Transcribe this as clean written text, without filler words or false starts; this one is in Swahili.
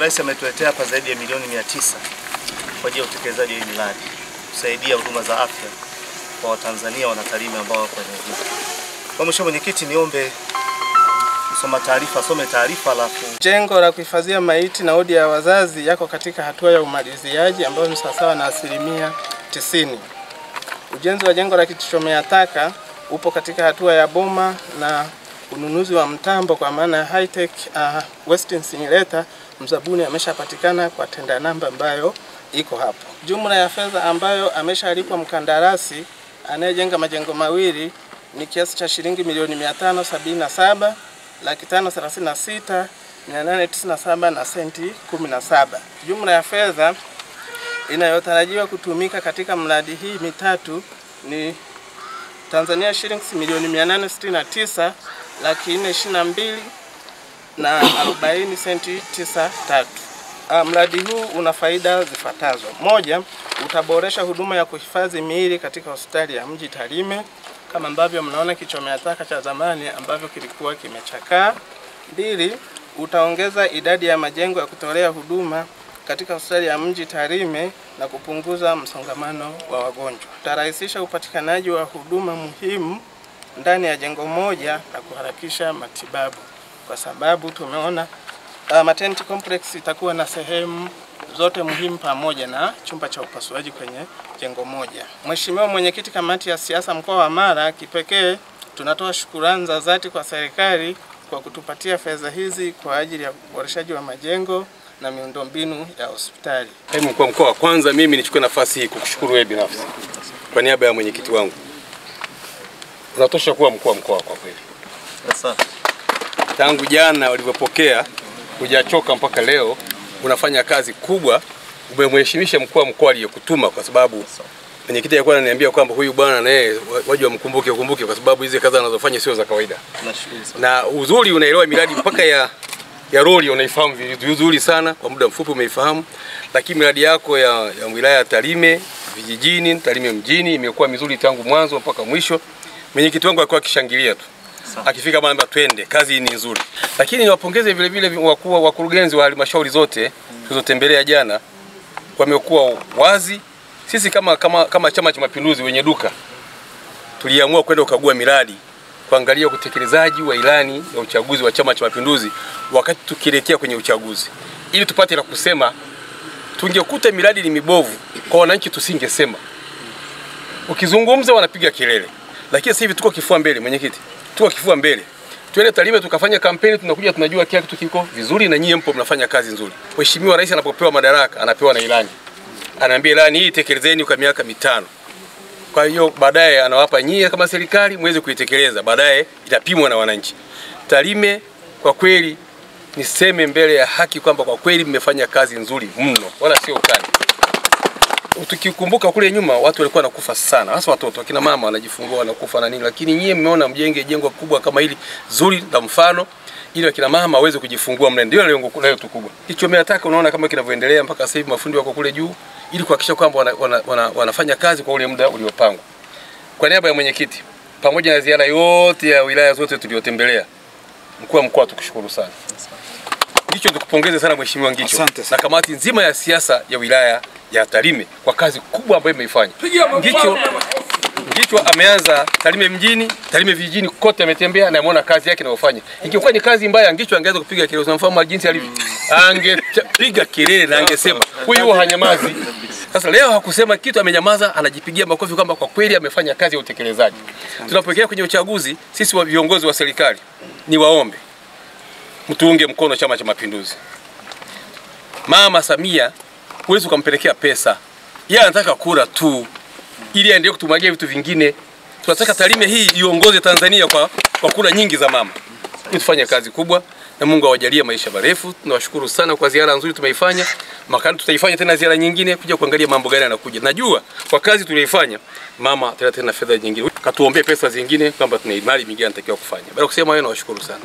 Rais ametuletea hapa zaidi ya milioni 900 kwa ajili ya utekelezaji wa hii miradi kusaidia huduma za afya kwa Watanzania wanaTarime ambao wako eneo hili. Kwa Mheshimiwa Mwenyekiti, niombe asome taarifa alafu. Jengo la kuhifadhia maiti na wodi ya wazazi yako katika hatua ya umaliziaji ambayo ni sawasawa na 90%. Ujenzi wa jengo la kichomea taka upo katika hatua ya boma na ununuzi wa mtambo kwa maana ya high tech waste incinerator, mzabuni ameshapatikana kwa tenda namba ambayo iko hapo. Jumla ya fedha ambayo ameshalipwa mkandarasi anayejenga majengo mawili ni kiasi cha shilingi milioni 577,536,897 na senti 17. Jumla ya fedha inayotarajiwa kutumika katika mradi hii mitatu ni Tanzania shillings milioni 869,422,040 senti 93. Mradi huu una faida zifuatazo. Moja, utaboresha huduma ya kuhifadhi miili katika hospitali ya mji Tarime kama ambavyo mnaona kichomea taka cha zamani ambavyo kilikuwa kimechakaa. Mbili, utaongeza idadi ya majengo ya kutolea huduma katika hospitali ya mji Tarime na kupunguza msongamano wa wagonjwa. Utarahisisha upatikanaji wa huduma muhimu ndani ya jengo moja na kuharakisha matibabu, kwa sababu tumeona maternity complex itakuwa na sehemu zote muhimu pamoja na chumba cha upasuaji kwenye jengo moja. Mheshimiwa Mwenyekiti, kamati ya siasa mkoa wa Mara, kipekee tunatoa shukrani za dhati kwa serikali kwa kutupatia fedha hizi kwa ajili ya uboreshaji wa majengo na miundombinu ya hospitali. Mkuu wa mkoa, kwanza mimi nichukue nafasi hii kukushukuru wewe binafsi kwa niaba ya mwenyekiti wangu. Unatosha kuwa mkuu wa mkoa kwa kweli. Asante. Tangu jana walivyopokea hujachoka mpaka leo, unafanya kazi kubwa. Umemheshimisha mkuu wa mkoa aliyekutuma, kwa sababu mwenyekiti alikuwa ananiambia kwamba huyu bwana naye waje wamkumbuke kwa sababu hizi kazi anazofanya sio za kawaida. Na uzuri unaelewa miradi mpaka ya roli unaifahamu vizuri sana, kwa muda mfupi umeifahamu. Lakini miradi yako ya wilaya ya Tarime vijijini, Tarime mjini imekuwa mizuri tangu mwanzo mpaka mwisho. Mwenyekiti wangu alikuwa akishangilia tu. Akifika bwana twende, kazi ni nzuri. Lakini niwapongeze vile vile wakurugenzi wa halmashauri zote tulizotembelea jana, wamekuwa wazi. Sisi kama Chama cha Mapinduzi wenye duka tuliamua kwenda kukagua miradi, kuangalia utekelezaji wa ilani ya uchaguzi wa Chama cha Mapinduzi wakati tukielekea kwenye uchaguzi, ili tupate la kusema. Tungekuta miradi ni mibovu, kwa wananchi tusingesema. Ukizungumza wanapiga kelele. Lakini sasa hivi tuko kifua mbele, mwenyekiti. Tuko kifua mbele. Twende Tarime tukafanya kampeni, tunakuja tunajua kila kitu kiko vizuri na nyie mpo mnafanya kazi nzuri. Mheshimiwa Rais anapopewa madaraka anapewa na ilani. Anaambia ilani hii tekelezeni kwa miaka 5. Kwa hiyo baadaye anawapa nyie kama serikali muweze kuitekeleza, baadaye itapimwa na wananchi. Tarime kwa kweli niseme mbele ya haki kwamba kwa kweli mmefanya kazi nzuri mno, wala sio ukali. Tukikumbuka kule nyuma watu walikuwa wanakufa sana, hasa watoto, akina mama wanajifungua wanakufa na nini, lakini nyie mmeona mjenge jengo kubwa kama hili zuri la mfano ili akina mama waweze kujifungua mle. Ndio lengo letu kubwa. Kichomea taka unaona kama kinavyoendelea mpaka sasa hivi, mafundi wako kule juu ili kuhakikisha kwamba wanafanya kazi kwa ule muda uliopangwa. Kwa niaba ya mwenyekiti pamoja na ziara yote ya wilaya zote tuliyotembelea, mkuu wa mkoa tukushukuru sana. Ngicho tukupongeze sana Mheshimiwa Ngicho na kamati nzima ya siasa ya wilaya ya Tarime kwa kazi kubwa ambayo imeifanya. Ngicho ameanza Tarime mjini, Tarime vijijini kote ametembea na ameona kazi yake anayofanya. Ingekuwa ni kazi mbaya Ngicho angeweza kupiga kelele, unamfahamu jinsi alivyo. Angepiga kelele na angesema huyu hanyamazi. Sasa leo hakusema kitu, amenyamaza, anajipigia makofi kwamba kwa kweli amefanya kazi ya utekelezaji. Tunapokea kwenye uchaguzi, sisi wa viongozi wa serikali ni waombe mtuunge mkono Chama cha Mapinduzi. Mama Samia huwezi kumpelekea pesa. Yeye anataka kura tu ili aendelee kutumwagia vitu vingine. Tunataka Tarime hii iongoze Tanzania kwa kura nyingi za mama. Tufanye kazi kubwa na Mungu awajalie maisha marefu. Tunawashukuru sana kwa ziara nzuri tumeifanya. Makani tutaifanya tena ziara nyingine kuja kuangalia mambo gani yanakuja. Najua kwa kazi tuliyoifanya mama tena fedha nyingine. Katuombee pesa zingine kwamba tuna imani mingine anatakiwa kufanya. Baada kusema hayo nawashukuru sana.